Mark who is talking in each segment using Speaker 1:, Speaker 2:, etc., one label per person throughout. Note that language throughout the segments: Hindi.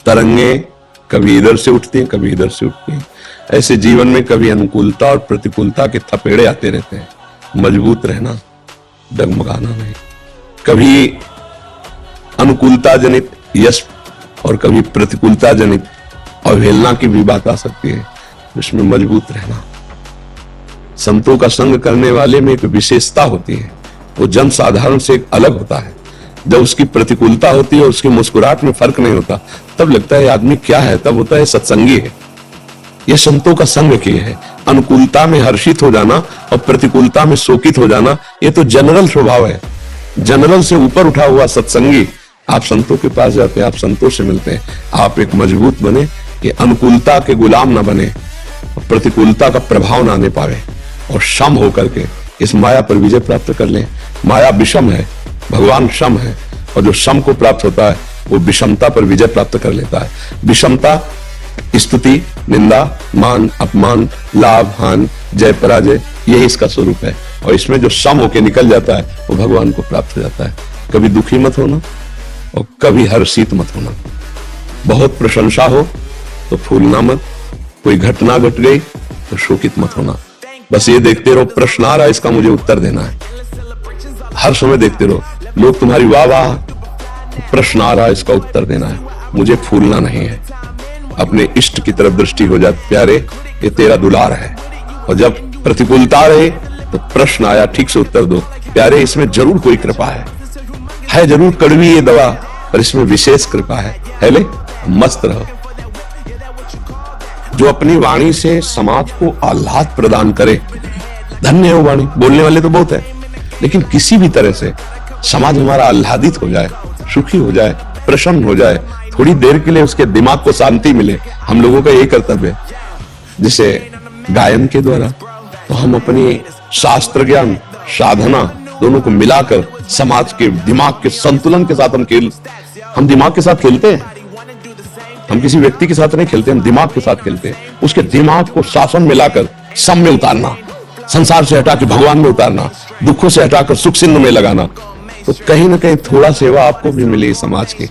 Speaker 1: तरंगे कभी इधर से उठती हैं, कभी इधर से उठती हैं। ऐसे जीवन में कभी अनुकूलता और प्रतिकूलता के थपेड़े आते रहते हैं। मजबूत रहना, डगमगाना नहीं। कभी अनुकूलता जनित यश और कभी प्रतिकूलता जनित अवहेलना की भी बात आ सकती है, इसमें मजबूत रहना। संतों का संग करने वाले में एक विशेषता होती है, वो जन साधारण से एक अलग होता है। जब उसकी प्रतिकूलता होती है और उसकी मुस्कुराहट में फर्क नहीं होता, तब लगता है आदमी क्या है, तब होता है सत्संगी है। यह संतों का संग किए है। अनुकूलता में हर्षित हो जाना और प्रतिकूलता में शोकित हो जाना, ये तो जनरल स्वभाव है। जनरल से ऊपर उठा हुआ सत्संगी, आप संतों के पास जाते हैं, आप संतों से मिलते हैं, आप एक मजबूत बने कि अनुकूलता के गुलाम ना बने और प्रतिकूलता का प्रभाव ना आने पावे, और सम होकर के इस माया पर विजय प्राप्त कर लें। माया विषम है, भगवान सम है, और जो सम को प्राप्त होता है वो विषमता पर विजय प्राप्त कर लेता है। विषमता स्तुति, निंदा, मान, अपमान, लाभ, हानि, जय पराजय, यही इसका स्वरूप है। और इसमें जो सम होके निकल जाता है वो भगवान को प्राप्त हो जाता है। कभी दुखी मत होना और कभी हर्षित मत होना। बहुत प्रशंसा हो तो फूलना मत, कोई घटना घट गई तो शोकित मत होना। बस ये देखते रहो, प्रश्न आ रहा है, इसका मुझे उत्तर देना है। हर समय देखते रहो, लोग तुम्हारी वाह वाह, प्रश्न आ रहा है, इसका उत्तर देना है, मुझे फूलना नहीं है। अपने इष्ट की तरफ दृष्टि हो जाती, प्यारे ये तेरा दुलार है। और जब प्रतिकूलता रहे तो प्रश्न आया, ठीक से उत्तर दो, प्यारे इसमें जरूर कोई कृपा है जरूर कड़वी ये दवा, पर इसमें विशेष कृपा है ले, मस्त रहो। जो अपनी वाणी से समाज को आह्लाद प्रदान करे, धन्य हो वाणी। बोलने वाले तो बहुत है, लेकिन किसी भी तरह से समाज हमारा आह्लादित हो जाए, सुखी हो जाए, प्रसन्न हो जाए, थोड़ी देर के लिए उसके दिमाग को शांति मिले, हम लोगों का यही कर्तव्य है। जिसे गायन के द्वारा तो हम अपनी शास्त्र ज्ञान, साधना दोनों को मिलाकर समाज के दिमाग के संतुलन के साथ हम दिमाग के साथ खेलते हैं। हम किसी व्यक्ति के साथ नहीं खेलते, हम दिमाग के साथ खेलते हैं। उसके दिमाग को शासन में लाकर सम में उतारना, संसार से हटा के भगवान में उतारना, दुखों से हटाकर सुख सिंधु में लगाना। तो कहीं ना कहीं थोड़ा सेवा आपको भी मिली समाज की।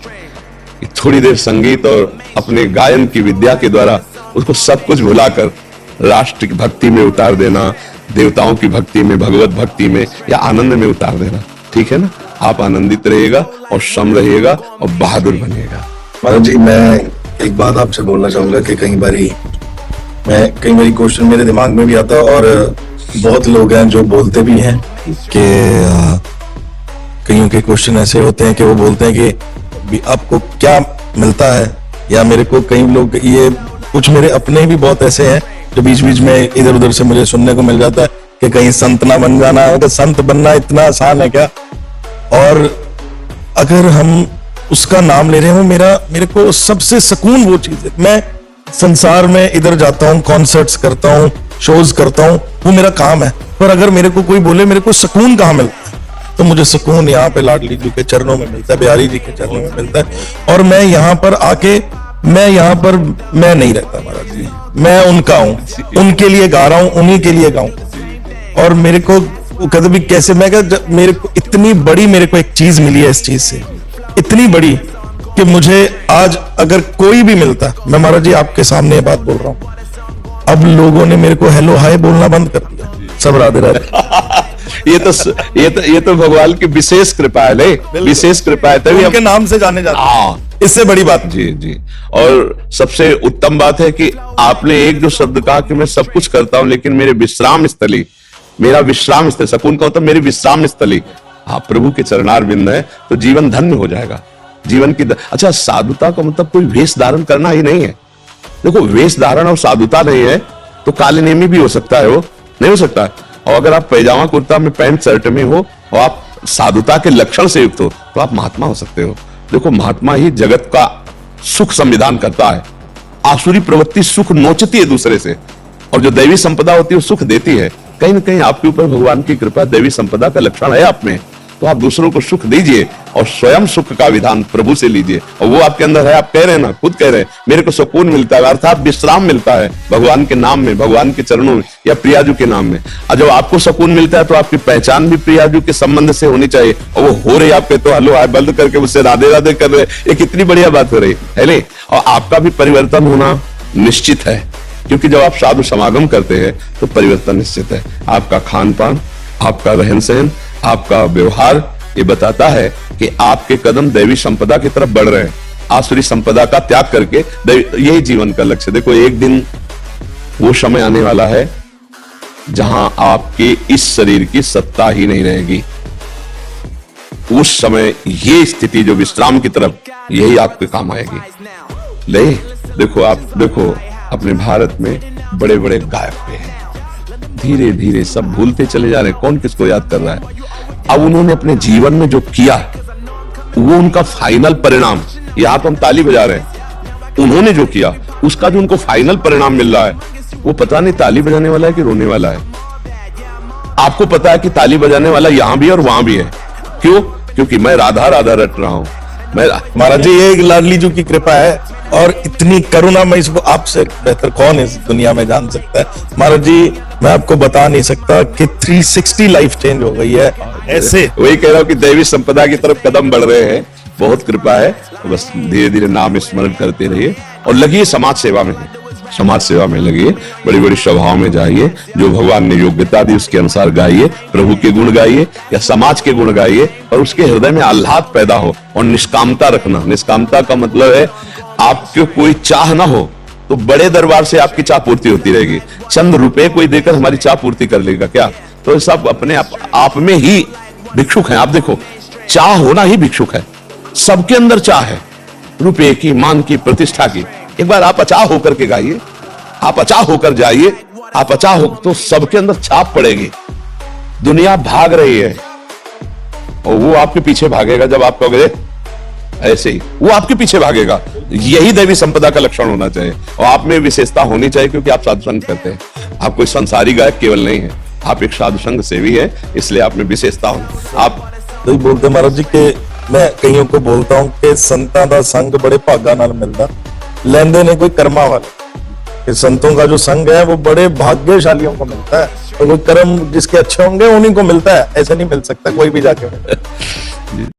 Speaker 1: थोड़ी देर संगीत और अपने गायन की विद्या के द्वारा उसको सब कुछ भुलाकर राष्ट्र की भक्ति में उतार देना, देवताओं की भक्ति में, भगवत भक्ति में या आनंद में उतार देना। ठीक है ना? आप आनंदित रहिएगा और सम रहिएगा और बहादुर बनिएगा।
Speaker 2: महाराज जी, मैं एक बात आपसे बोलना चाहूंगा कि कई बारी क्वेश्चन मेरे दिमाग में भी आता है, और बहुत लोग हैं जो बोलते भी हैं कि कईयों के क्वेश्चन ऐसे होते हैं कि वो बोलते हैं कि आपको क्या मिलता है, या मेरे को कई लोग, ये कुछ मेरे अपने भी बहुत ऐसे हैं जो बीच बीच में इधर उधर से मुझे सुनने को मिल जाता है कि कहीं संत ना बन जाना है, तो संत बनना इतना आसान है क्या? और अगर हम उसका नाम ले रहे हो, मेरे को सबसे सुकून वो चीज है। मैं संसार में इधर जाता हूँ, कॉन्सर्ट्स करता हूँ, शोज करता हूँ, वो मेरा काम है। पर अगर मेरे को कोई बोले मेरे को सुकून कहाँ मिलता है, तो मुझे सुकून यहाँ पे लाडली जी के चरणों में मिलता है, बिहारी जी के चरणों में मिलता है। और मैं यहाँ पर आके, मैं नहीं रहता महाराज जी, मैं उनका हूँ, उनके लिए गा रहा हूँ, उन्हीं के लिए गाऊं। और मेरे को कभी भी कैसे, मैं मेरे को इतनी बड़ी, मेरे को एक चीज मिली है इस चीज से, इतनी बड़ी कि मुझे आज अगर कोई भी मिलता, मैं महाराज जी आपके सामने ये बात बोल रहा हूँ, अब लोगों ने मेरे को हेलो हाय बोलना बंद कर दिया, सब राधे राधे।
Speaker 1: ये तो भगवान की विशेष कृपा है, ले विशेष कृपा है, तभी
Speaker 2: उनके नाम से जाने जाते हैं। इससे बड़ी बात
Speaker 1: जी जी। और सबसे उत्तम बात है कि आपने एक जो शब्द कहा कि मैं सब कुछ करता हूं, लेकिन मेरे विश्राम स्थली, मेरा विश्राम स्थल, सकून का होता है मेरी विश्राम स्थली आप प्रभु के चरणार बिंद है, तो जीवन धन्य हो जाएगा। जीवन की अच्छा, साधुता का मतलब कोई वेश धारण करना ही नहीं है। देखो, वेश धारण और साधुता नहीं है तो काले नेमी भी हो सकता है, वो नहीं हो सकता है। और अगर आप पैजामा कुर्ता में, पैंट शर्ट में हो और आप साधुता के लक्षण से युक्त हो, तो आप महात्मा हो सकते हो। देखो, महात्मा ही जगत का सुख संविधान करता है। आसुरी प्रवृत्ति सुख नोचती है दूसरे से, और जो दैवी संपदा होती है वो सुख देती है। कहीं ना कहीं आपके ऊपर भगवान की कृपा, दैवी संपदा का लक्षण है आप में, तो आप दूसरों को सुख दीजिए और स्वयं सुख का विधान प्रभु से लीजिए, और वो आपके अंदर है। आप कह रहे हैं ना, खुद कह रहे हैं, मेरे को सुकून मिलता है, अर्थात विश्राम मिलता है भगवान के नाम में, भगवान के चरणों में या प्रियाजू के नाम में। और जब आपको सुकून मिलता है तो आपकी पहचान भी प्रियाजू के संबंध से होनी चाहिए, और वो हो रही। आप कहते हो हेलो हाय बंद करके मुझसे राधे राधे कर रहे, ये कितनी बढ़िया बात हो रही है नहीं? और आपका भी परिवर्तन होना निश्चित है, क्योंकि जब आप साधु समागम करते हैं तो परिवर्तन निश्चित है। आपका खान पान, आपका रहन सहन, आपका व्यवहार ये बताता है कि आपके कदम दैवी संपदा की तरफ बढ़ रहे हैं। आसुरी संपदा का त्याग करके यही जीवन का लक्ष्य। देखो, एक दिन वो समय आने वाला है जहां आपके इस शरीर की सत्ता ही नहीं रहेगी। उस समय ये स्थिति जो विश्राम की तरफ, यही आपके काम आएगी। ले देखो, आप देखो अपने भारत में बड़े बड़े गायक हुए हैं, धीरे धीरे सब भूलते चले जा रहे हैं, कौन किसको याद कर रहा है। अब उन्होंने अपने जीवन में जो किया वो उनका फाइनल परिणाम, यहां तो हम ताली बजा रहे हैं, उन्होंने जो किया उसका जो उनको फाइनल परिणाम मिल रहा है, वो पता नहीं ताली बजाने वाला है कि रोने वाला है। आपको पता है कि ताली बजाने वाला यहां भी और वहां भी है। क्यों? क्योंकि मैं राधा राधा रट रहा हूं। मैं
Speaker 2: महाराज जी, ये एक लाडली जी की कृपा है और इतनी करुणा, मैं इसको आपसे बेहतर कौन इस दुनिया में जान सकता है। महाराज जी, मैं आपको बता नहीं सकता कि 360 लाइफ चेंज हो गई है। ऐसे
Speaker 1: वही कह रहा हूं कि दैवी संपदा की तरफ कदम बढ़ रहे हैं, बहुत कृपा है। तो बस धीरे धीरे नाम स्मरण करते रहिए और लगिए समाज सेवा में, समाज सेवा में लगिए, बड़ी बड़ी सभाओं में जाइए, जो भगवान ने योग्यता दी उसके अनुसार गाइए, प्रभु के गुण गाइए या समाज के गुण गाइए, और उसके हृदय में आह्लाद पैदा हो और निष्कामता रखना। निष्कामता का मतलब है आपको कोई चाह ना हो तो बड़े दरबार से आपकी चाह पूर्ति होती रहेगी। चंद रुपए कोई देकर हमारी चाह पूर्ति कर लेगा क्या? तो सब अपने आप में ही भिक्षुक हैं। आप देखो, चाह होना ही भिक्षुक है। सबके अंदर चाह है, रुपए की, मान की, प्रतिष्ठा की। एक बार आप अचाह होकर के गाइए, आप अचाह होकर जाइए, आप अचाह हो तो सबके अंदर छाप पड़ेगी। दुनिया भाग रही है और वो आपके पीछे भागेगा। जब आप कहोगे ऐसे ही, वो आपके पीछे भागेगा। यही दैवी संपदा का लक्षण होना चाहिए और आप में विशेषता होनी चाहिए, क्योंकि आप साधु संग करते हैं। आप कोई संसारी गायक केवल नहीं है, आप एक साधु संग सेवी है, इसलिए आप में विशेषता हो। आप
Speaker 2: तो बोलते महाराज जी के, मैं कईयों को बोलता हूं कि संतां दा संग बड़े भागा नाल मिलदा, लेंदे ने कोई कर्मा वाले। कि संतों का जो संग है वो बड़े भाग्यशालियों को मिलता है, और वो कर्म जिसके अच्छे होंगे उन्हीं को मिलता है, ऐसे नहीं मिल सकता कोई भी जाके।